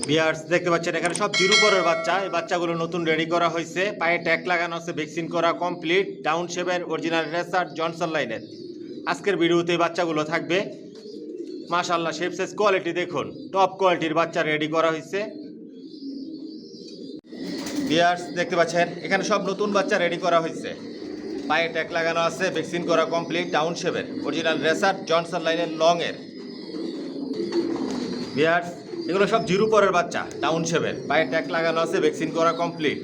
Viewers দেখতে পাচ্ছেন এখানে সব জিরো পরের বাচ্চা। এই বাচ্চাগুলো নতুন রেডি করা হয়েছে, পায়ে ট্যাগ লাগানো আছে, ভ্যাকসিন করা কমপ্লিট, ডাউন শেপের অরিজিনাল রেসার জনসন লাইনের। আজকের ভিডিওতে এই বাচ্চাগুলো থাকবে। মাশাআল্লাহ শেপ সাইজ কোয়ালিটি দেখুন, টপ কোয়ালিটির বাচ্চা রেডি করা হয়েছে। ভিউয়ার্স দেখতে পাচ্ছেন এখানে সব নতুন বাচ্চা রেডি করা হয়েছে, পায়ে ট্যাগ লাগানো আছে, ভ্যাকসিন করা কমপ্লিট, ডাউন শেপের অরিজিনাল রেসার জনসন লাইনের লংয়ের। ভিউয়ার্স এগুলো সব জিরো পরের বাচ্চা, ডাউন শেপের, পায়ে ট্যাগ লাগানো আছে, ভ্যাকসিন করা কমপ্লিট,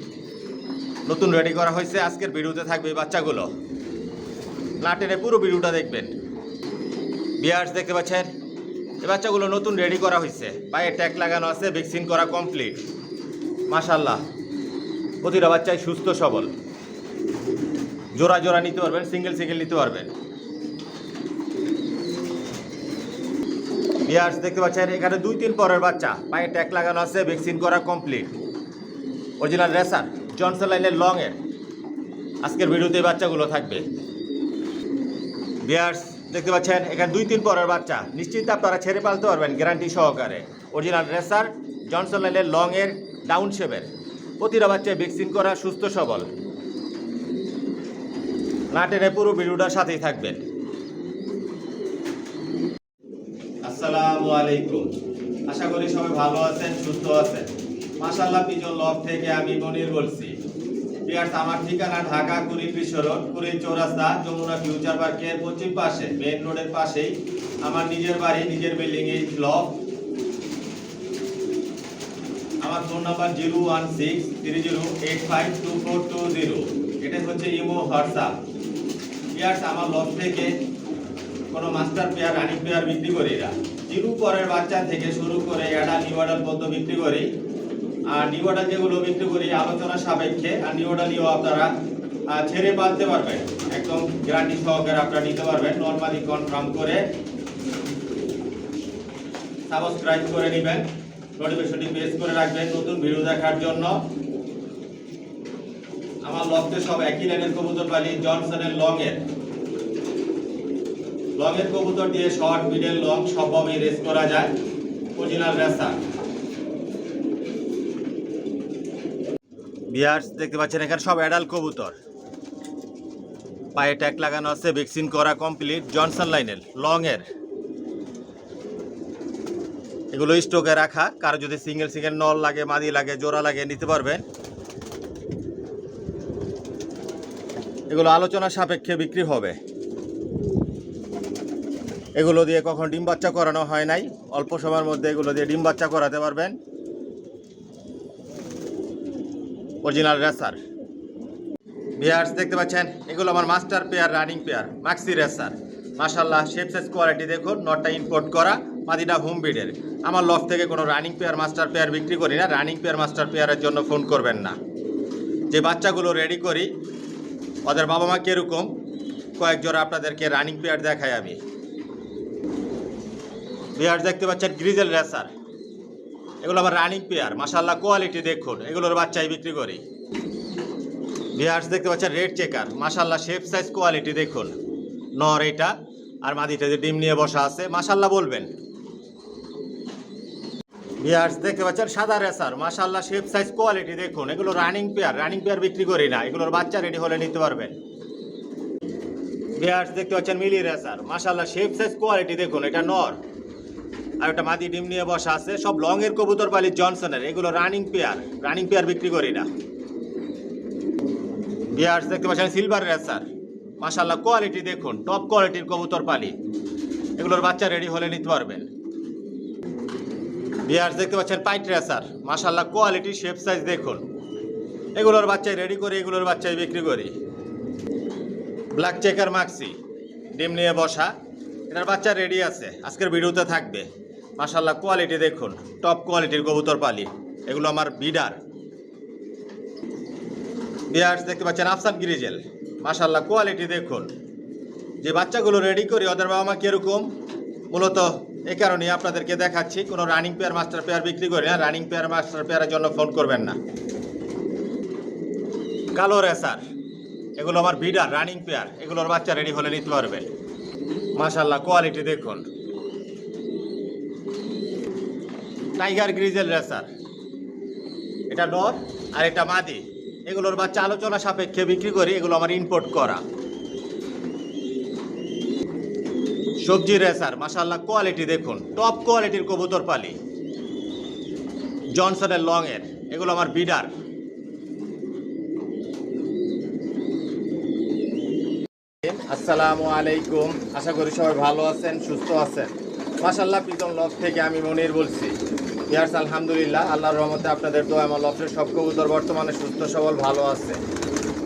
নতুন রেডি করা হয়েছে। আজকের ভিডিওতে থাকবে এই বাচ্চাগুলো, না টেনে পুরো ভিডিওটা দেখবেন। ভিউয়ার্স দেখতে পাচ্ছেন এই বাচ্চাগুলো নতুন রেডি করা হয়েছে, পায়ে ট্যাগ লাগানো আছে, ভ্যাকসিন করা কমপ্লিট। মাশাআল্লাহ প্রতিটা বাচ্চাই সুস্থ সবল, জোড়া জোড়া নিতে পারবেন, সিঙ্গেল সিঙ্গেল নিতে পারবেন। ভিউয়ার্স দেখতে পাচ্ছেন এখানে 2-3 পরের বাচ্চা, পায়ে ট্যাগ লাগানো আছে, ভ্যাকসিন করা কমপ্লিট, অরিজিনাল রেসার জনসন লাইনের লংয়ের। আজকের ভিডিওতে এই বাচ্চাগুলো থাকবে। ভিউয়ার্স দেখতে পাচ্ছেন এখানে 2-3 পরের বাচ্চা, নিশ্চিন্তে আপনারা ছেড়ে পালতে পারবেন গ্যারান্টি সহকারে। অরিজিনাল রেসার জনসন লাইনের লংয়ের, ডাউন শেপের, প্রতিটা বাচ্চায় ভ্যাকসিন করা, সুস্থ সবল। না টেনে পুরো ভিডিওটার সাথেই থাকবেন। আসসালামু আলাইকুম, আশা করি সবাই ভালো আছেন, সুস্থ আছেন। মাশাআল্লাহ পিজন লব থেকে আমি মনির বলছি। ভিউয়ার্স আমার ঠিকানা ঢাকা কুড়িল বিশ্ব রোড, কুড়িল চৌরাস্তা, যমুনা ফিউচার পার্কের পশ্চিম পাশে, মেইন রোডের পাশেই আমার নিজের বাড়ি, নিজের বিল্ডিং এই লব। আমার ফোন নাম্বার 01630852420। এটা হচ্ছে ইমো, হোয়াটসঅ্যাপ। ভিউয়ার্স আমার লব থেকে কোনো মাস্টার পেয়ার, রানিং পেয়ার বিক্রি করি না। জিরো পরের বাচ্চা থেকে শুরু করে অ্যাডাল, নিউ অ্যাডাল পর্যন্ত বিক্রি করি। আর নিউ অ্যাডাল যেগুলো বিক্রি করি আলোচনা সাপেক্ষে, আর নিউ অ্যাডালও আপনারা ছেড়ে পালতে পারবেন, একদম গ্যারান্টি সহকারে আপনারা নিতে পারবেন। নরমালি কনফার্ম করে সাবস্ক্রাইব করে নেবেন, নোটিফিকেশনটি প্রেস করে রাখবেন নতুন ভিডিও দেখার জন্য। আমার লফটে সব একই লাইনের কবুতর পালি, জনসনের লংয়ের কবুতর দিয়ে শর্ট, মিডল, লং সবভাবেই রেস করা যায়, অরিজিনাল রেসার। ভিউয়ার্স দেখতে পাচ্ছেন এখানে সব অ্যাডাল্ট কবুতর, পায়ে ট্যাগ লাগানো আছে, ভ্যাকসিন করা কমপ্লিট, জনসন লাইনের লংয়ের। এগুলো স্টকে রাখা, কারো যদি সিঙ্গেল সিঙ্গেল নল লাগে, মাদি লাগে, জোড়া লাগে নিতে পারবেন। এগুলো আলোচনা সাপেক্ষে বিক্রি হবে। এগুলো দিয়ে কখন ডিম বাচ্চা করানো হয় নাই, অল্প সময়ের মধ্যে এগুলো দিয়ে ডিম বাচ্চা করাতে পারবেন, অরিজিনাল রেসার। ভিউয়ার্স দেখতে পাচ্ছেন এগুলো আমার master pair, running pair, maxi racer. মাশাআল্লাহ শেপ সাইজ কোয়ালিটি দেখুন, নটটা ইম্পোর্ট করা, মাদিটা হোম ব্রিডের। আমার লফট থেকে কোনো রানিং পেয়ার, মাস্টার পেয়ার বিক্রি করি না। রানিং পেয়ার, মাস্টার পেয়ারের জন্য ফোন করবেন না। যে বাচ্চাগুলো রেডি করি ওদের বাবা মা কীরকম, কয়েক জোড়া আপনাদেরকে রানিং পেয়ার দেখাই আমি। ভিউয়ার্স দেখতে পাচ্ছেন গ্রিজেল রেসার, এগুলো আবার রানিং পেয়ার। মাশাআল্লাহ কোয়ালিটি দেখুন, এগুলোর বাচ্চাই বিক্রি করি। ভিউয়ার্স দেখতে পাচ্ছেন রেড চেকার, মাশাআল্লাহ শেপ সাইজ কোয়ালিটি দেখুন, নর এটা, আর মাদিটা যে ডিম নিয়ে বসা আছে, মাশাআল্লাহ বলবেন। ভিউয়ার্স দেখতে পাচ্ছেন সাদা রেসার, মাশাআল্লাহ শেপ সাইজ কোয়ালিটি দেখুন, এগুলো রানিং পেয়ার বিক্রি করি না, এগুলোর বাচ্চা রেডি হলে নিতে পারবেন। ভিউয়ার্স দেখতে পাচ্ছেন মিলি রেসার, মাশাআল্লাহ শেপ সাইজ কোয়ালিটি দেখুন, এটা নর আর একটা মাদি ডিম নিয়ে বসা আছে। সব লংয়ের কবুতর পালি, জনসনের, এগুলো রানিং পেয়ার বিক্রি করি না। ভিউয়ার্স দেখতে পাচ্ছেন সিলভার রেসার, মাশাআল্লাহ কোয়ালিটি দেখুন, টপ কোয়ালিটির কবুতর পালি, এগুলোর বাচ্চা রেডি হলে নিতে পারবেন। ভিউয়ার্স দেখতে পাচ্ছেন পাইট রেসার, মাশাআল্লাহ কোয়ালিটি, শেপ সাইজ দেখুন, এগুলোর বাচ্চাই রেডি করি, এগুলোর বাচ্চাই বিক্রি করি। ব্ল্যাক চেকার মাক্সি, ডিম নিয়ে বসা, এটার বাচ্চা রেডি আছে, আজকের ভিডিওতে থাকবে। মাশাআল্লাহ কোয়ালিটি দেখুন, টপ কোয়ালিটির কবুতর পালি, এগুলো আমার বিডার। ভিউয়ার্স দেখতে পাচ্ছেন আফসান গ্রিজেল, মাশাআল্লাহ কোয়ালিটি দেখুন। যে বাচ্চাগুলো রেডি করি ওদের বাবা মা কীরকম, মূলত এই কারণেই আপনাদেরকে দেখাচ্ছি। কোনো রানিং পেয়ার, মাস্টার পেয়ার বিক্রি করি না। রানিং পেয়ার, মাস্টার পেয়ারের জন্য ফোন করবেন না। কালো রেসার, এগুলো আমার বিডার, রানিং পেয়ার, এগুলোর বাচ্চা রেডি হলে নিতে পারবেন। মাশাআল্লাহ কোয়ালিটি দেখুন। টাইগার গ্রিজেল রেসার, এটা নর আর এটা মাদি। এগুলোর বাচ্চা আলোচনা সাপেক্ষে বিক্রি করি, এগুলো আমার ইম্পোর্ট করা। সবজি রেসার, মাশাআল্লাহ কোয়ালিটি দেখুন, টপ কোয়ালিটির কবুতর পালি, জনসনের লং এর, এগুলো আমার বিডার। আসসালামু আলাইকুম, আশা করি সবাই ভালো আছেন, সুস্থ আছেন। মাশাআল্লাহ প্রীতম লফট থেকে আমি মনির বলছি। ইয়ার্স আলহামদুলিল্লাহ, আল্লাহর রহমতে আপনাদের দোয়া আমার লফটের সব কবুতর বর্তমানে সুস্থ সবল ভালো আছে।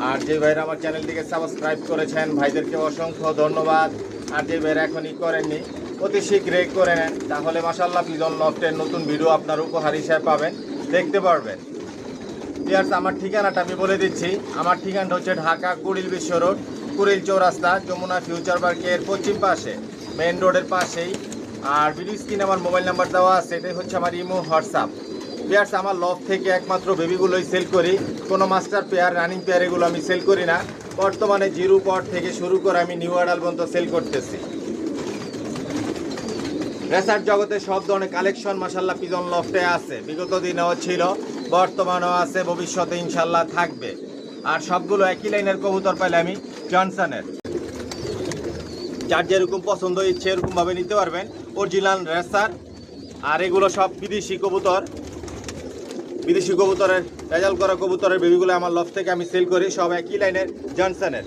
আর যে ভাইরা আমার চ্যানেলটিকে সাবস্ক্রাইব করেছেন ভাইদেরকে অসংখ্য ধন্যবাদ। আর যে ভাইরা এখনই করেননি অতি শীঘ্রই করে নেন, তাহলে মাশাআল্লাহ প্রীতম লফটের নতুন ভিডিও আপনার উপহার হিসেবে পাবেন, দেখতে পারবেন। ইয়ার্স আমার ঠিকানাটা আমি বলে দিচ্ছি। আমার ঠিকানাটা হচ্ছে ঢাকা কুড়িল বিশ্ব রোড, কুড়িল চৌরাস্তা, যমুনা ফিউচার পার্কের পশ্চিম পাশে, মেন রোডের পাশেই। আর ভিডিও স্ক্রিনে আমার মোবাইল নাম্বার দেওয়া আছে, এটাই হচ্ছে আমার ইমো হোয়াটসঅ্যাপ। পেয়ার্স আমার লফট থেকে একমাত্র বেবিগুলোই সেল করি, কোনো মাস্টার পেয়ার রানিং পেয়ার এগুলো আমি সেল করি না। বর্তমানে জিরো পট থেকে শুরু করে আমি নিউ অ্যাডাল পর্যন্ত সেল করতেছি। রেসার জগতে সব ধরনের কালেকশন মাশাআল্লাহ পিজন লফটে আছে, বিগত দিনেও ছিল, বর্তমানেও আছে, ভবিষ্যতে ইনশাল্লাহ থাকবে। আর সবগুলো একই লাইনের কবুতর পাইলে আমি জনসনের। যার যেরকম পছন্দ ইচ্ছে এরকমভাবে নিতে পারবেন, অরিজিনাল রেসার। আর এগুলো সব বিদেশি কবুতর, বিদেশি কবুতরের রেজাল্ট করা কবুতরের বেবিগুলো আমার লফট থেকে আমি সেল করি, সব একই লাইনের জনসনের।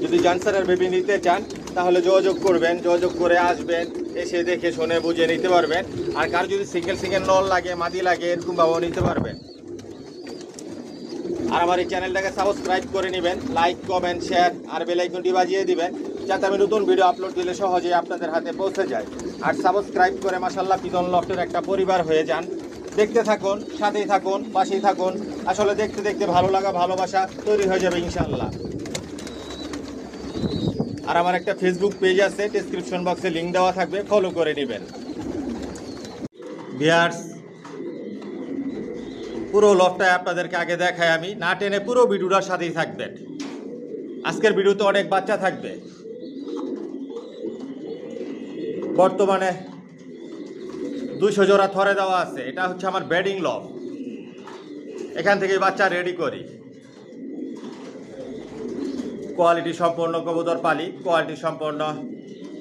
যদি জনসনের বেবি নিতে চান তাহলে যোগাযোগ করবেন, যোগাযোগ করে আসবেন, এসে দেখে শুনে বুঝে নিতে পারবেন। আর কার যদি সিঙ্গেল সিঙ্গেল নল লাগে, মাদি লাগে, এরকমভাবেও নিতে পারবেন। আর আমার এই চ্যানেলটাকে সাবস্ক্রাইব করে নেবেন, লাইক কমেন্ট শেয়ার আর বেল আইকনটি বাজিয়ে দিবেন, যাতে আমি নতুন ভিডিও আপলোড দিলে সহজেই আপনাদের হাতে পৌঁছে যায়। আর সাবস্ক্রাইব করে মাশাআল্লাহ পিজন লফটের একটা পরিবার হয়ে যান। দেখতে থাকুন, সাথেই থাকুন, পাশেই থাকুন। আসলে দেখতে দেখতে ভালো লাগা ভালোবাসা তৈরি হয়ে যাবে ইনশাআল্লাহ। আর আমার একটা ফেসবুক পেজ আছে, ডেসক্রিপশন বক্সে লিঙ্ক দেওয়া থাকবে, ফলো করে নেবেন। ভিউয়ার্স পুরো লফটায় আপনাদেরকে আগে দেখায় আমি, না টেনে পুরো ভিডিওটার সাথেই থাকবেন। আজকের ভিডিওতে অনেক বাচ্চা থাকবে। বর্তমানে 200 জোড়া থরে দেওয়া আছে, এটা হচ্ছে আমার ব্রিডিং লফট, এখান থেকে বাচ্চা রেডি করি। কোয়ালিটি সম্পন্ন কবুতর পালি, কোয়ালিটি সম্পন্ন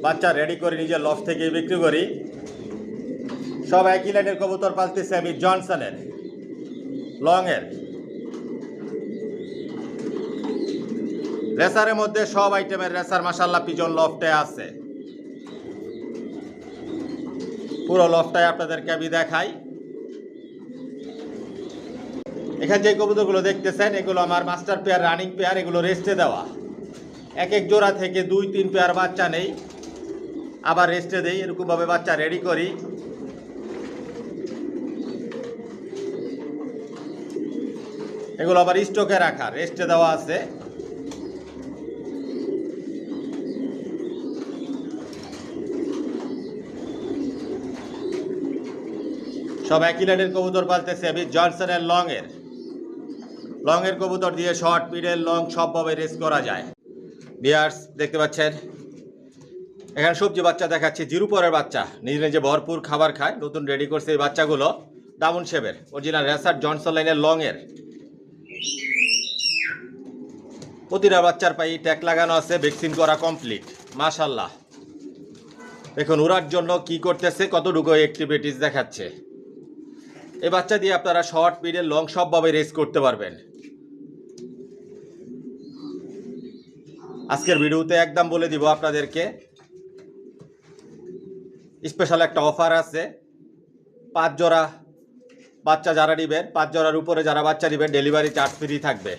বাচ্চা রেডি করে নিজের লফট থেকে বিক্রি করি। সব একই লাইনের কবুতর পালতেছি আমি জনসনের লং এর। রেসারের মধ্যে সব আইটেমের রেসার মাশাআল্লাহ পিজন লফটে আছে। পুরো লফটায় আপনাদেরকে আমি দেখাই। এখানে যে কবুতরগুলো দেখতেছেন এগুলো আমার মাস্টার পেয়ার রানিং পেয়ার, এগুলো রেস্টে দেওয়া। এক এক জোড়া থেকে 2-3 পেয়ার বাচ্চা নেই, আবার রেস্টে দেই, এরকমভাবে বাচ্চা রেডি করি। এগুলো আবার স্টকে রাখা, রেস্টে দেওয়া আছে। সব একই লাইনের কবুতর পালতেছে আমি জনসনের লং এর কবুতর দিয়ে শর্ট মিডল লং সবভাবে রেস করা যায়। ভিউয়ার্স দেখতে পাচ্ছেন এখানে সবজি বাচ্চা দেখাচ্ছি, জিরো পরের বাচ্চা, নিজে নিজে ভরপুর খাবার খায়, নতুন রেডি করছে এই বাচ্চাগুলো। দামুন শেপের অরিজিনাল রেসার জনসন লাইনের লং এর। প্রতিটা বাচ্চার পায়ে ট্যাগ লাগানো আছে, ভ্যাকসিন করা কমপ্লিট। মাশাআল্লাহ দেখুন উড়ার জন্য কি করতেছে, কতটুকু অ্যাক্টিভিটিস দেখাচ্ছে। এই বাচ্চা দিয়ে আপনারা শর্ট মিডল লং সবভাবে রেস করতে পারবেন। আজকের ভিডিওতে একদম বলে দিব আপনাদেরকে, স্পেশাল একটা অফার আছে। 5 জোড়া বাচ্চা যারা নেবেন, 5 জোড়ার উপরে যারা বাচ্চা নেবেন, ডেলিভারি চার্জ ফ্রি থাকবে।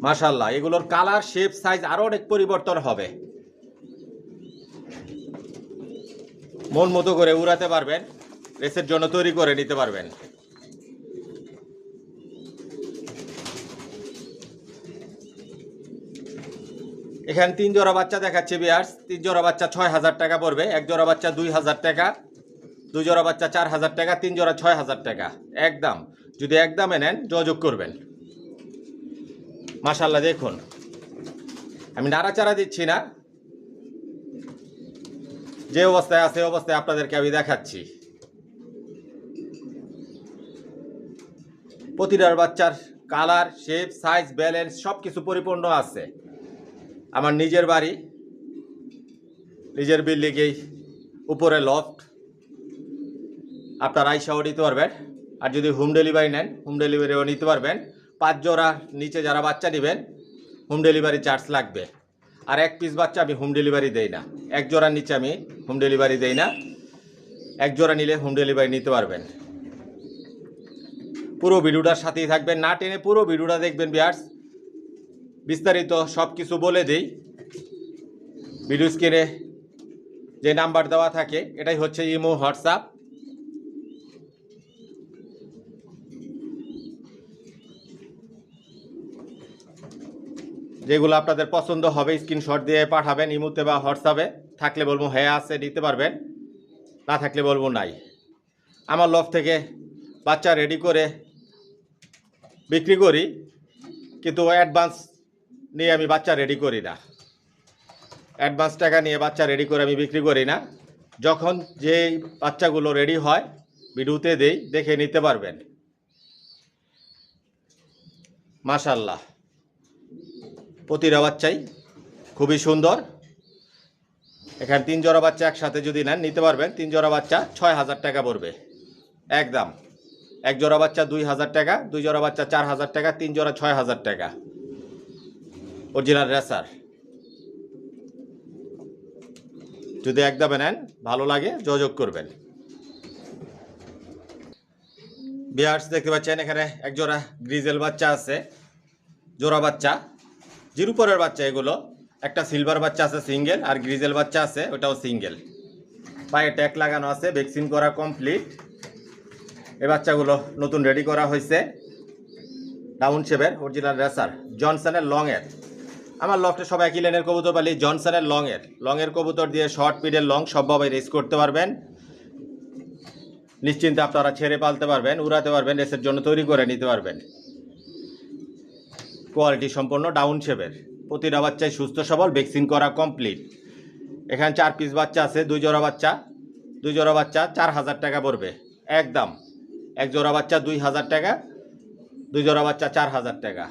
মাশাআল্লাহ এগুলোর কালার শেপ সাইজ আরো অনেক পরিবর্তন হবে, মন মতো করে উড়াতে পারবেন, রেসের জন্য তৈরি করে নিতে পারবেন। এখানে 3 জোড়া বাচ্চা দেখাচ্ছে ভিউয়ার্স। 3 জোড়া বাচ্চা 6000 টাকা পড়বে, 1 জোড়া বাচ্চা 2000 টাকা, 2 জোড়া বাচ্চা 4000 টাকা, 3 জোড়া 6000 টাকা একদম। যদি একদমে নেন যোগাযোগ করবেন। মাশাআল্লাহ দেখুন আমি নাড়াচাড়া দিচ্ছি না, যে অবস্থায় আছে অবস্থায় আপনাদেরকে আমি দেখাচ্ছি। প্রতিটার বাচ্চার কালার, শেপ, সাইজ, ব্যালেন্স সব কিছু পরিপূর্ণ আছে। আমার নিজের বাড়ি, নিজের বিল্ডিংয়েই উপরে লফট, আপনারা আইসাও নিতে পারবেন। আর যদি হোম ডেলিভারি নেন, হোম ডেলিভারিও নিতে পারবেন। 5 জোড়া নিচে যারা বাচ্চা নেবেন হোম ডেলিভারি চার্জ লাগবে। আর 1 পিস বাচ্চা আমি হোম ডেলিভারি দেই না, 1 জোড়ার নিচে আমি হোম ডেলিভারি দেই না। 1 জোড়া নিলে হোম ডেলিভারি নিতে পারবেন। পুরো ভিডিওটার সাথেই থাকবেন, না টেনে পুরো ভিডিওটা দেখবেন ভিউয়ার্স। বিস্তারিত সব কিছু বলে দেই। ভিডিও স্ক্রিনে যে নাম্বার দেওয়া থাকে এটাই হচ্ছে ইমো, হোয়াটসঅ্যাপ। যেগুলো আপনাদের পছন্দ হবে স্ক্রিনশট দিয়ে পাঠাবেন ইমোতে বা হোয়াটসঅ্যাপে। থাকলে বলবো হ্যাঁ আছে, নিতে পারবেন, না থাকলে বলবো নাই। আমার লফট থেকে বাচ্চা রেডি করে বিক্রি করি, কিন্তু অ্যাডভান্স নিয়ে আমি বাচ্চা রেডি করি না। অ্যাডভান্স টাকা নিয়ে বাচ্চা রেডি করে আমি বিক্রি করি না। যখন যেই বাচ্চাগুলো রেডি হয় ভিডিওতে দেই, দেখে নিতে পারবেন। মাশাআল্লাহ, প্রতিটা বাচ্চাই খুবই সুন্দর। এখানে 3 জোড়া বাচ্চা একসাথে যদি নেন নিতে পারবেন। 3 জোড়া বাচ্চা 6000 টাকা পড়বে একদম। 1 জোড়া বাচ্চা 2000 টাকা, 2 জোড়া বাচ্চা 4000 টাকা, 3 জোড়া 6000 টাকা। Original racer. যদি একদমে নেন, ভালো লাগে যোগাযোগ করবেন। ভিউয়ার্স দেখতে পাচ্ছেন এখানে 1 জোড়া গ্রিজেল বাচ্চা আছে, জোড়া বাচ্চা, জিরো পরের বাচ্চা এগুলো। একটা সিলভার বাচ্চা আছে সিঙ্গেল, আর গ্রিজেল বাচ্চা আছে ওটাও সিঙ্গেল। পায়ে ট্যাগ লাগানো আছে, ভ্যাকসিন করা কমপ্লিট। এই বাচ্চাগুলো নতুন রেডি করা হয়েছে। ডাউন শেপের অরিজিনাল রেসার, জনসনের লংয়ের। আমার লফটে সব একই লেনের কবুতর পালি, জনসনের লংয়ের কবুতর দিয়ে শর্ট, মিডল, লং সবভাবে রেস করতে পারবেন। নিশ্চিন্তে আপনারা ছেড়ে পালতে পারবেন, উড়াতে পারবেন, রেসের জন্য তৈরি করে নিতে পারবেন। কোয়ালিটি সম্পন্ন ডাউন শেপের। প্রতিটা বাচ্চাই সুস্থ সবল, ভ্যাকসিন করা কমপ্লিট। এখানে 4 পিস বাচ্চা আছে, 2 জোড়া বাচ্চা। 2 জোড়া বাচ্চা 4000 টাকা পড়বে একদম। 1 জোড়া বাচ্চা 2000 টাকা, 2 জোড়া বাচ্চা 4000 টাকা।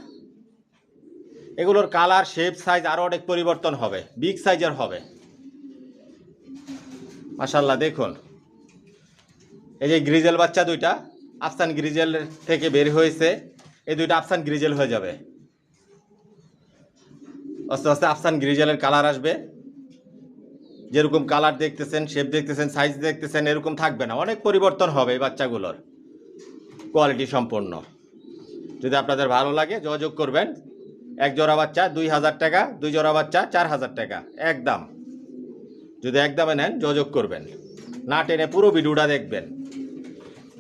এগুলোর কালার, শেপ, সাইজ আরও অনেক পরিবর্তন হবে, বিগ সাইজের হবে। মাশাআল্লাহ দেখুন, এই যে গ্রিজেল বাচ্চা দুইটা আফসান গ্রিজেল থেকে বের হয়েছে, এই দুইটা আফসান গ্রিজেল হয়ে যাবে। আস্তে আস্তে আফসান গ্রিজেলের কালার আসবে। যেরকম কালার দেখতেছেন, শেপ দেখতেছেন, সাইজ দেখতেছেন, এরকম থাকবে না, অনেক পরিবর্তন হবে এই বাচ্চাগুলোর। কোয়ালিটি সম্পন্ন। যদি আপনাদের ভালো লাগে যোগাযোগ করবেন। 1 জোড়া বাচ্চা 2000 টাকা, 2 জোড়া বাচ্চা 4000 টাকা একদম। যদি একদমে নেন যোগাযোগ করবেন, না টেনে পুরো ভিডিওটা দেখবেন।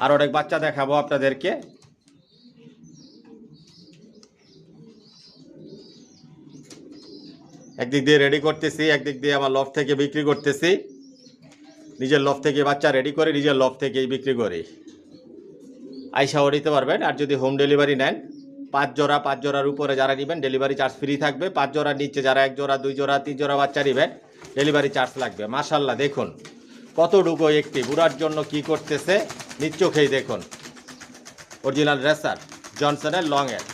আর অনেক বাচ্চা দেখাবো আপনাদেরকে। একদিক দিয়ে রেডি করতেছি, একদিক দিয়ে আমার লফট থেকে বিক্রি করতেছি। নিজের লফট থেকে বাচ্চা রেডি করে নিজের লফট থেকেই বিক্রি করি। আইসাও নিতে পারবেন। আর যদি হোম ডেলিভারি নেন, 5 জোড়া, 5 জোড়ার উপরে যারা নেবেন ডেলিভারি চার্জ ফ্রি থাকবে। 5 জোড়ার নিচে যারা 1 জোড়া, 2 জোড়া, 3 জোড়া বাচ্চা নেবেন ডেলিভারি চার্জ লাগবে। মাশাআল্লাহ দেখুন কতটুকু একটি বুড়ার জন্য কি করতেছে, নিজ চোখেই দেখুন। অরিজিনাল রেসার, জনসনের লংয়ের।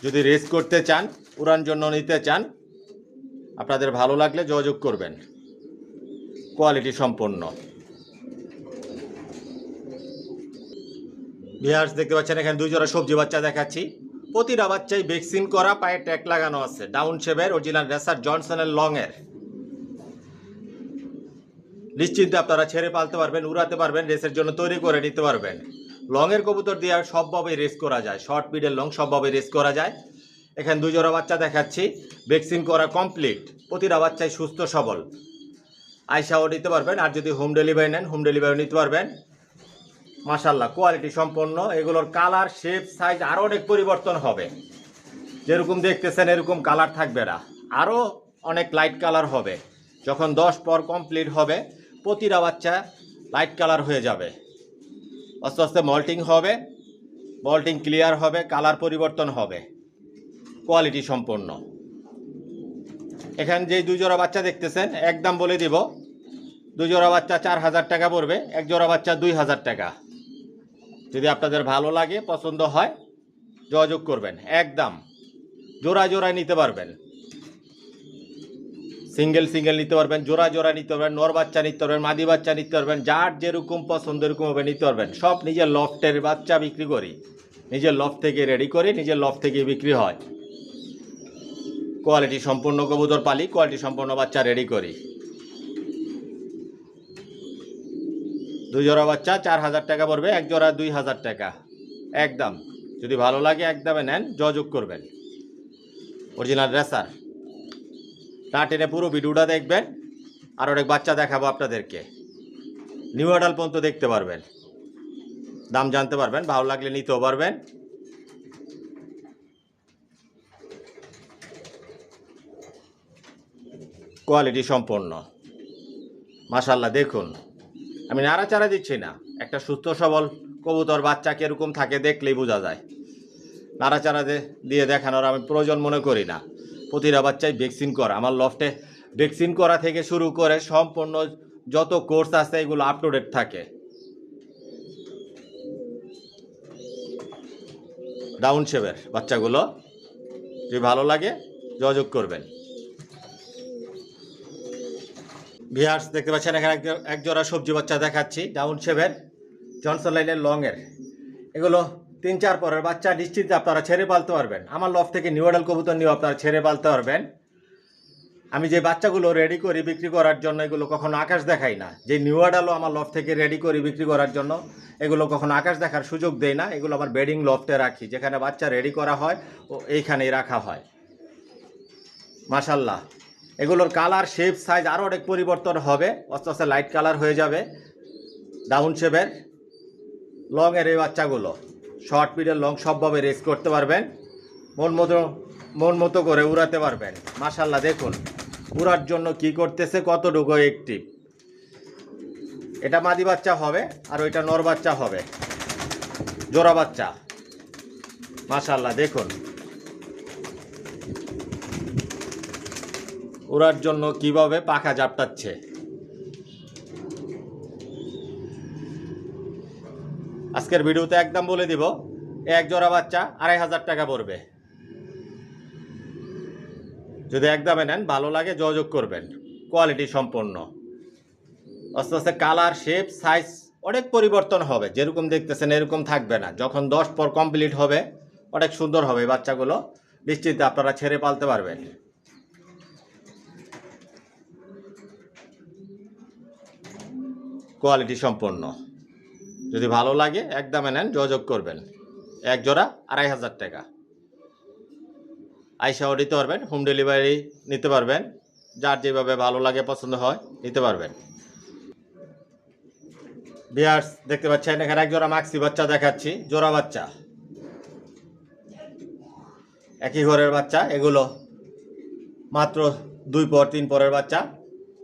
যদি রেস করতে চান, উড়ান জন্য নিতে চান, আপনাদের ভালো লাগলে যোগাযোগ করবেন। কোয়ালিটি সম্পন্ন। ভিউয়ার্স দেখতে পাচ্ছেন এখানে 2 জোড়া সবজি বাচ্চা দেখাচ্ছি। প্রতিটা বাচ্চাই ভ্যাকসিন করা, পায়ে ট্যাগ লাগানো আছে। ডাউন শেপের অরিজিনাল রেসার, জনসনের লংয়ের। নিশ্চিন্তে আপনারা ছেড়ে পালতে পারবেন, উড়াতে পারবেন, রেসের জন্য তৈরি করে নিতে পারবেন। লংয়ের কবুতর দিয়ে সবভাবে রেস করা যায়, শর্ট, মিডল, লং সবভাবে রেস করা যায়। এখানে 2 জোড়া বাচ্চা দেখাচ্ছি, ভ্যাকসিন করা কমপ্লিট। প্রতিটা বাচ্চাই সুস্থ সবল, আইসাও নিতে পারবেন। আর যদি হোম ডেলিভারি নেন, হোম ডেলিভারি নিতে পারবেন। মাশাআল্লাহ কোয়ালিটি সম্পন্ন। এগুলোর কালার, শেপ, সাইজ আরও অনেক পরিবর্তন হবে। যেরকম দেখতেছেন এরকম কালার থাকবে না, আরও অনেক লাইট কালার হবে। যখন 10 পর কমপ্লিট হবে প্রতিটা বাচ্চা লাইট কালার হয়ে যাবে। আস্তে আস্তে মল্টিং হবে, মল্টিং ক্লিয়ার হবে, কালার পরিবর্তন হবে। কোয়ালিটি সম্পন্ন। এখানে যে 2 জোড়া বাচ্চা দেখতেছেন একদম বলে দিব দুই জোড়া বাচ্চা 4000 টাকা পড়বে, এক জোড়া বাচ্চা 2000 টাকা। যদি আপনাদের ভালো লাগে, পছন্দ হয়, যোগাযোগ করবেন। একদম জোড়া জোড়ায় নিতে পারবেন, সিঙ্গেল সিঙ্গেল নিতে পারবেন, জোড়া জোড়া নিতে পারবেন, নর বাচ্চা নিতে পারবেন, মাদি বাচ্চা নিতে পারবেন, যার যেরকম পছন্দ এরকমভাবে নিতে পারবেন। সব নিজের লফটের বাচ্চা বিক্রি করি, নিজের লফট থেকে রেডি করি, নিজের লফট থেকে বিক্রি হয়। কোয়ালিটি সম্পূর্ণ কবুতর পালি, কোয়ালিটি সম্পূর্ণ বাচ্চা রেডি করি। দুই জোড়া বাচ্চা 4000 টাকা পড়বে, এক জোড়া 2000 টাকা একদম। যদি ভালো লাগে একদমে নেন, যোগাযোগ করবেন। Original racer. না টেনে পুরো ভিডিওটা দেখবেন, আর অনেক বাচ্চা দেখাবো আপনাদেরকে। নিউ অ্যাডাল পর্যন্ত দেখতে পারবেন, দাম জানতে পারবেন, ভালো লাগলে নিতেও পারবেন। কোয়ালিটি সম্পন্ন মাশাআল্লাহ। দেখুন, আমি নাড়াচাড়া দিচ্ছি না, একটা সুস্থ সবল কবুতর বাচ্চা কীরকম থাকে দেখলেই বোঝা যায়। নাড়াচাড়া দিয়ে দেখানোর আমি প্রয়োজন মনে করি না। প্রতিটা বাচ্চাই ভ্যাকসিন করা, আমার লফটে ভ্যাকসিন করা থেকে শুরু করে সম্পূর্ণ যত কোর্স আছে এগুলো আপ টু ডেট থাকে। ডাউন শেপের বাচ্চাগুলো, যদি ভালো লাগে যোগাযোগ করবেন। ভিউয়ার্স দেখতে পাচ্ছেন এখানে এক জোড়া সবজি বাচ্চা দেখাচ্ছি, ডাউন শেপের, জনসন লাইনের লংয়ের। এগুলো 3-4 পরের বাচ্চা, নিশ্চিত আপনারা ছেড়ে পালতে পারবেন। আমার লফট থেকে নিউ অ্যাডাল কবুতর নিয়েও আপনারা ছেড়ে পালতে পারবেন। আমি যে বাচ্চাগুলো রেডি করি বিক্রি করার জন্য, এগুলো কখনো আকাশ দেখাই না। যে নিউ অ্যাডালও আমার লফট থেকে রেডি করি বিক্রি করার জন্য, এগুলো কখনো আকাশ দেখার সুযোগ দেই না। এগুলো আমার বেডিং লফটে রাখি, যেখানে বাচ্চা রেডি করা হয় ও এইখানেই রাখা হয়। মাশাআল্লাহ, এগুলোর কালার, শেপ, সাইজ আরও অনেক পরিবর্তন হবে, আস্তে আস্তে লাইট কালার হয়ে যাবে। ডাউন শেপের লংয়ের এই বাচ্চাগুলো শর্ট পিরিয়ড লং সবভাবে রেস করতে পারবেন, মন মতো করে উড়াতে পারবেন। মাশাআল্লাহ দেখুন উড়ার জন্য কি করতেছে, কতটুকু অ্যাক্টিভ। এটা মাদি বাচ্চা হবে আর ওইটা নর বাচ্চা হবে, জোড়া বাচ্চা। মাশাআল্লাহ দেখুন উড়ার জন্য কিভাবে পাখা ঝাপটাচ্ছে। আজকের ভিডিওতে একদম বলে দিব, এক জোড়া বাচ্চা 2500 টাকা পড়বে। যদি একদমে নেন, ভালো লাগে যোগাযোগ করবেন। কোয়ালিটি সম্পন্ন, আস্তে আস্তে কালার, শেপ, সাইজ অনেক পরিবর্তন হবে। যেরকম দেখতেছেন এরকম থাকবে না। যখন 10 পর কমপ্লিট হবে অনেক সুন্দর হবে বাচ্চাগুলো, নিশ্চিত আপনারা ছেড়ে পালতে পারবেন। কোয়ালিটি সম্পন্ন, যদি ভালো লাগে একদমে নেন, যোগাযোগ করবেন। এক জোড়া 2500 টাকা। আইসাও নিতে পারবেন, হোম ডেলিভারি নিতে পারবেন, যার যেভাবে ভালো লাগে পছন্দ হয় নিতে পারবেন। ভিউয়ার্স দেখতে পাচ্ছেন এখানে এক জোড়া মাক্সি বাচ্চা দেখাচ্ছি, জোড়া বাচ্চা, একই ঘরের বাচ্চা। এগুলো মাত্র 2 পর 3 পরের বাচ্চা,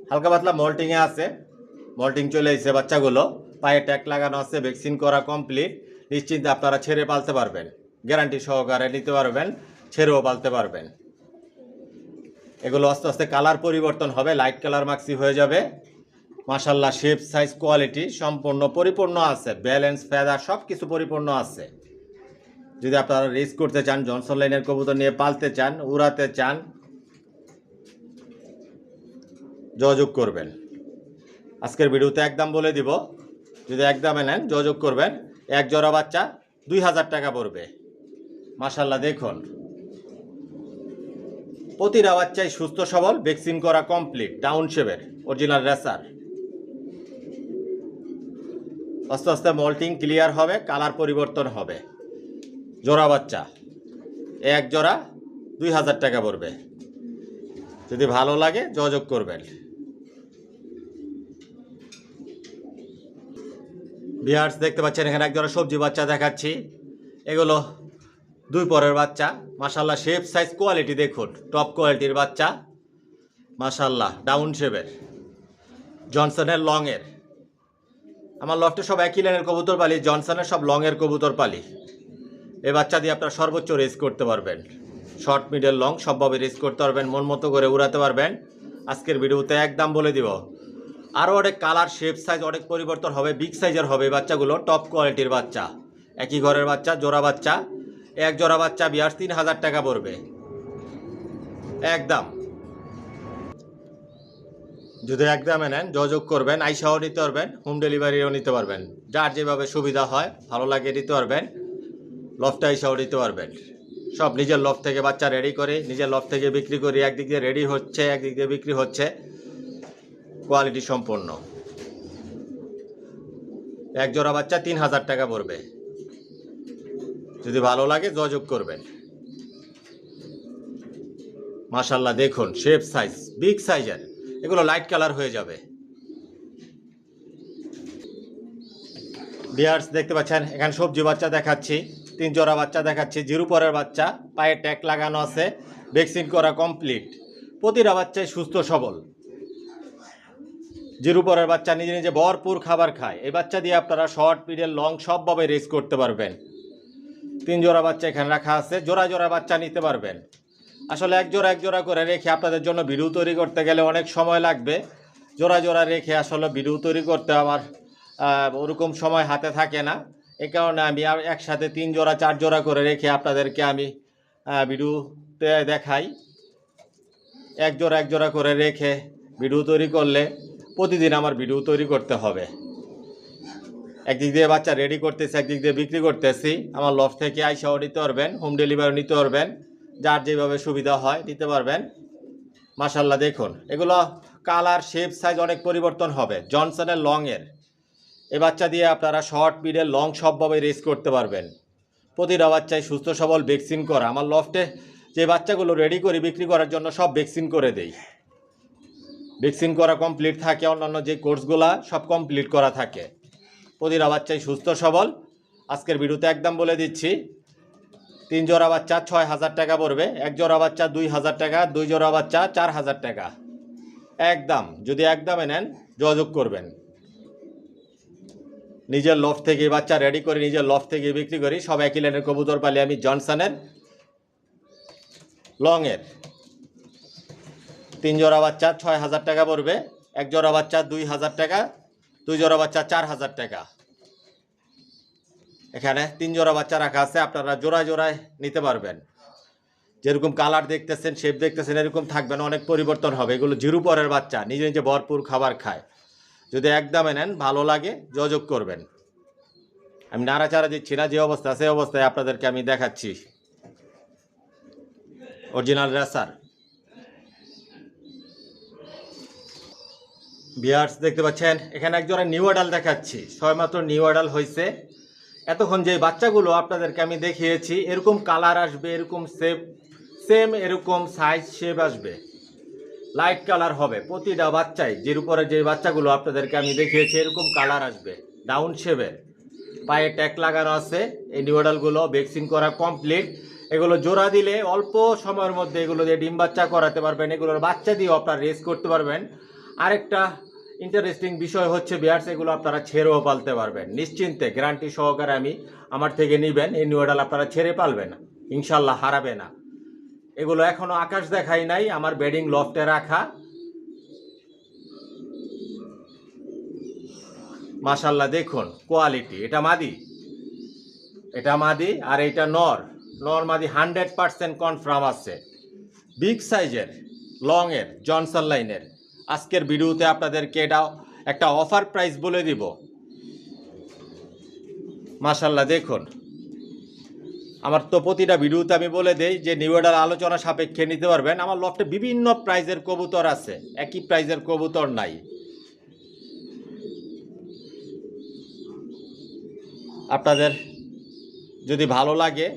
হালকা পাতলা মল্টিংয়ে আছে, মল্টিং চলে এসেছে বাচ্চাগুলো। পায়ে ট্যাগ লাগানো আছে, ভ্যাকসিন করা কমপ্লিট। নিশ্চিন্তে আপনারা ছেড়ে পালতে পারবেন, গ্যারান্টি সহকারে নিতে পারবেন, ছেড়েও পালতে পারবেন। এগুলো আস্তে আস্তে কালার পরিবর্তন হবে, লাইট কালার মাক্সি হয়ে যাবে। মাশাআল্লাহ শেপ, সাইজ, কোয়ালিটি সম্পূর্ণ পরিপূর্ণ আছে, ব্যালেন্স, ফেদার সব কিছু পরিপূর্ণ আছে। যদি আপনারা রেস করতে চান, জনসন লাইনের কবুতর নিয়ে পালতে চান, উড়াতে চান, যোগাযোগ করবেন। আজকের ভিডিওতে একদম বলে দিব, যদি একদমে নেন যোগাযোগ করবেন। এক জোড়া বাচ্চা 2000 টাকা পড়বে। মাশাআল্লাহ দেখুন প্রতিটা বাচ্চাই সুস্থ সবল, ভ্যাকসিন করা কমপ্লিট, ডাউন শেপের, অরিজিনাল রেসার। আস্তে আস্তে মল্টিং ক্লিয়ার হবে, কালার পরিবর্তন হবে। জোড়া বাচ্চা, এক জোড়া 2000 টাকা পড়বে। যদি ভালো লাগে যোগাযোগ করবেন। ভিউয়ার্স দেখতে পাচ্ছেন এখানে এক জোড়া সবজি বাচ্চা দেখাচ্ছি। এগুলো 2 পরের বাচ্চা। মাশাআল্লাহ শেপ, সাইজ, কোয়ালিটি দেখুন, টপ কোয়ালিটির বাচ্চা। মাশাআল্লাহ ডাউন শেপের, জনসনের লংয়ের। আমার লফটে সব একই লাইনের কবুতর পালি, জনসনের সব লংয়ের কবুতর পালি। এই বাচ্চা দিয়ে আপনারা সর্বোচ্চ রেস করতে পারবেন, শর্ট, মিডল, লং সবভাবে রেস করতে পারবেন, মন মতো করে উড়াতে পারবেন। আজকের ভিডিওতে একদম বলে দিব, আরও অনেক কালার শেপ সাইজ অনেক পরিবর্তন হবে, বিগ সাইজের হবে এই বাচ্চাগুলো, টপ কোয়ালিটির বাচ্চা, একই ঘরের বাচ্চা, জোড়া বাচ্চা। এক জোড়া বাচ্চা বিয়ার্স 3000 টাকা পড়বে একদম। যদি একদমে নেন যোগাযোগ করবেন, আইসাও নিতে পারবেন, হোম ডেলিভারিও নিতে পারবেন, যার যেভাবে সুবিধা হয় ভালো লাগে নিতে পারবেন, লফটে আইসাও নিতে পারবেন। সব নিজের লফট থেকে বাচ্চা রেডি করি, নিজের লফট থেকে বিক্রি করি, একদিক দিয়ে রেডি হচ্ছে একদিক দিয়ে বিক্রি হচ্ছে, কোয়ালিটি সম্পন্ন। এক জোড়া বাচ্চা 3000 টাকা পড়বে, যদি ভালো লাগে যোগাযোগ করবেন। মাশাল্লাহ দেখুন শেপ সাইজ বিগ সাইজের, এগুলো লাইট কালার হয়ে যাবে। বিয়ার্স দেখতে পাচ্ছেন এখানে সবজি বাচ্চা দেখাচ্ছি, 3 জোড়া বাচ্চা দেখাচ্ছি, জিরো পরের বাচ্চা, পায়ে ট্যাগ লাগানো আছে, ভ্যাকসিন করা কমপ্লিট, প্রতিটা বাচ্চাই সুস্থ সবল। জিরো পরের বাচ্চা নিজে নিজে ভরপুর খাবার খায়, এই বাচ্চা দিয়ে আপনারা শর্ট মিডল লং সবভাবে রেস করতে পারবেন। 3 জোড়া বাচ্চা এখানে রাখা আছে, জোড়া জোড়া বাচ্চা নিতে পারবেন। আসলে এক জোড়া করে রেখে আপনাদের জন্য ভিডিও তৈরি করতে গেলে অনেক সময় লাগবে, জোড়া জোড়া রেখে আসলে ভিডিও তৈরি করতে আমার ওরকম সময় হাতে থাকে না। এ কারণে আমি একসাথে 3 জোড়া 4 জোড়া করে রেখে আপনাদেরকে আমি ভিডিওতে দেখাই। এক জোড়া করে রেখে ভিডিও তৈরি করলে প্রতিদিন আমার ভিডিও তৈরি করতে হবে। একদিক দিয়ে বাচ্চা রেডি করতেছি, একদিক দিয়ে বিক্রি করতেছি। আমার লফট থেকে আইসাও নিতে পারবেন, হোম ডেলিভারি নিতে পারবেন, যার যেভাবে সুবিধা হয় নিতে পারবেন। মাশাল্লাহ দেখুন এগুলো কালার শেপ সাইজ অনেক পরিবর্তন হবে। জনসনের লংয়ের এই বাচ্চা দিয়ে আপনারা শর্ট মিডল লং সবভাবে রেস করতে পারবেন। প্রতিটা বাচ্চায় সুস্থ সবল, ভ্যাকসিন করা। আমার লফটে যে বাচ্চাগুলো রেডি করি বিক্রি করার জন্য সব ভ্যাকসিন করে দেই, ভ্যাকসিন করা কমপ্লিট থাকে, অন্যান্য যে কোর্সগুলা সব কমপ্লিট করা থাকে। প্রতিটা বাচ্চাই সুস্থ সবল। আজকের ভিডিওতে একদম বলে দিচ্ছি 3 জোড়া বাচ্চা 6000 টাকা পড়বে, এক জোড়া বাচ্চা 2000 টাকা, 2 জোড়া বাচ্চা 4000 টাকা একদম। যদি একদমে নেন যোগাযোগ করবেন। নিজের লফট থেকে বাচ্চা রেডি করে নিজের লফট থেকে বিক্রি করি। সব একই লাইনের কবুতর পালি আমি, জনসনের লংয়ের। 3 জোড়া বাচ্চা 6000 টাকা পড়বে, এক জোড়া বাচ্চা 2000 টাকা, 2 জোড়া বাচ্চা 4000 টাকা। এখানে 3 জোড়া বাচ্চা রাখা আছে, আপনারা জোড়ায় জোড়ায় নিতে পারবেন। যেরকম কালার দেখতেছেন শেপ দেখতেছেন এরকম থাকবে না, অনেক পরিবর্তন হবে। এগুলো জিরো পরের বাচ্চা, নিজে নিজে ভরপুর খাবার খায়। যদি একদমে নেন ভালো লাগে যোগাযোগ করবেন। আমি নাড়াচাড়া দিচ্ছি না, যে অবস্থা সেই অবস্থায় আপনাদেরকে আমি দেখাচ্ছি। অরিজিনাল রেসার বিয়ার্স দেখতে পাচ্ছেন এখানে এক জোড়া নিউ অ্যাডাল দেখাচ্ছি, সবেমাত্র নিউ অ্যাডাল হয়েছে। এতক্ষণ যে বাচ্চাগুলো আপনাদেরকে আমি দেখিয়েছি এরকম কালার আসবে, এরকম সেম এরকম সাইজ শেপ আসবে, লাইট কালার হবে প্রতিটা বাচ্চাই। যের উপরে যে বাচ্চাগুলো আপনাদেরকে আমি দেখিয়েছি এরকম কালার আসবে, ডাউন শেপের, পায়ে ট্যাগ লাগানো আছে। এই নিউ অ্যাডালগুলো ভ্যাকসিন করা কমপ্লিট। এগুলো জোড়া দিলে অল্প সময়ের মধ্যে এগুলো দিয়ে ডিম বাচ্চা করাতে পারবেন, এগুলোর বাচ্চা দিয়েও আপনারা রেস করতে পারবেন। আরেকটা ইন্টারেস্টিং বিষয় হচ্ছে বিয়ার্স, এগুলো আপনারা ছেড়েও পালতে পারবেন নিশ্চিন্তে, গ্যারান্টি সহকারে আমি আমার থেকে নেবেন। এই নিউ অ্যাডাল আপনারা ছেড়ে পালবেন ইনশাল্লাহ, হারাবে না। এগুলো এখনো আকাশ দেখাই নাই, আমার বেডিং লফটে রাখা। মাশাল্লাহ দেখুন কোয়ালিটি, এটা মাদি আর এটা নর মাদি 100% কনফার্ম আছে। বিগ সাইজের লংয়ের জনসন লাইনের। আজকের ভিডিওতে আপনাদেরকে এটা একটা অফার প্রাইস বলে দিব। মাশাল্লাহ দেখুন, আমার তো প্রতিটা ভিডিওতে আমি বলে দেই যে নিউ অ্যাডাল আলোচনা সাপেক্ষে নিতে পারবেন। আমার লফটে বিভিন্ন প্রাইজের কবুতর আছে, একই প্রাইজের কবুতর নাই। আপনাদের যদি ভালো লাগে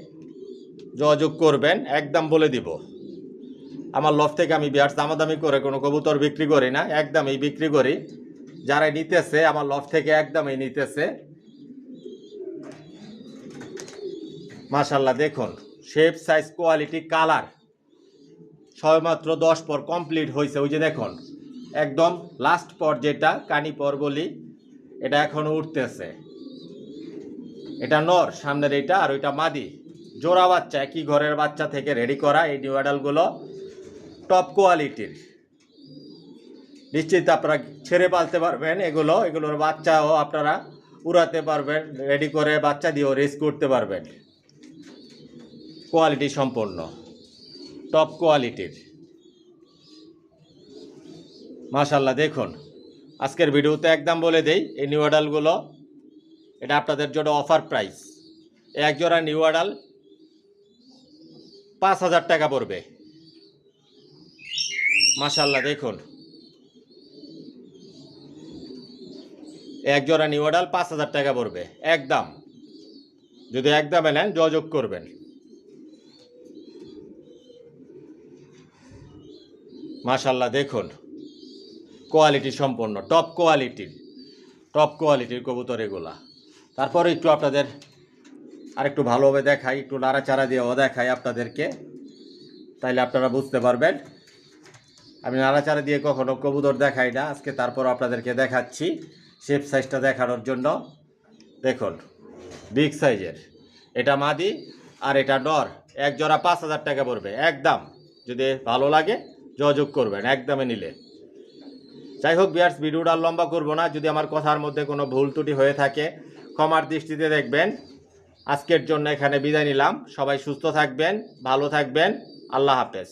যোগাযোগ করবেন, একদম বলে দিব। আমার লফট থেকে আমি বিয়ার্স দামাদামি করে কোনো কবুতর বিক্রি করি না, একদমই বিক্রি করি। যারা নিতেছে আমার লফট থেকে একদমই নিতেছে। মাশাল্লাহ দেখুন শেপ সাইজ কোয়ালিটি কালার সবেমাত্র 10 পর কমপ্লিট হয়েছে। ওই যে দেখুন একদম লাস্ট পর যেটা কানি পর বলি, এটা এখনো উঠতেছে। এটা নর সামনের এইটা, আর ওইটা মাদি। জোড়া বাচ্চা একই ঘরের বাচ্চা থেকে রেডি করা এই নিউ অ্যাডালগুলো টপ কোয়ালিটির। নিশ্চিত আপনারা ছেড়ে পালতে পারবেন। এগুলোর বাচ্চাও আপনারা উড়াতে পারবেন, রেডি করে বাচ্চা দিয়েও রেস করতে পারবেন। কোয়ালিটি সম্পন্ন, টপ কোয়ালিটির। মাশাআল্লাহ, দেখুন আজকের ভিডিওতে একদম বলে দেই, এই নিউ অ্যাডালগুলো এটা আপনাদের জন্য অফার প্রাইস। এক জোড়া নিউ অ্যাডাল 5,000 টাকা পড়বে। মাশাআল্লাহ, দেখুন এক জোড়া নিউ অ্যাডাল 5,000 টাকা পড়বে একদম। যদি একদমে নেন যোগাযোগ করবেন। মাশাআল্লাহ, দেখুন কোয়ালিটি সম্পন্ন, টপ কোয়ালিটির কবুতর এগুলা। তারপরে একটু আপনাদের আরেকটু ভালোভাবে দেখাই, একটু নাড়াচাড়া দিয়েও দেখাই আপনাদেরকে, তাইলে আপনারা বুঝতে পারবেন। আমি নাড়াচাড়া দিয়ে কখনো কবুতর দেখাই না, আজকে তারপর আপনাদেরকে দেখাচ্ছি শেপ সাইজটা দেখানোর জন্য। দেখুন বিগ সাইজের, এটা মাদি আর এটা নর। এক জোড়া 5,000 টাকা পড়বে একদম। যদি ভালো লাগে যোগাযোগ করবেন একদমে নিলে। যাই হোক ভিউয়ার্স, ভিডিওটা লম্বা করব না। যদি আমার কথার মধ্যে কোনো ভুল ত্রুটি হয়ে থাকে ক্ষমার দৃষ্টিতে দেখবেন। আজকের জন্য এখানে বিদায় নিলাম। সবাই সুস্থ থাকবেন, ভালো থাকবেন। আল্লাহ হাফেজ।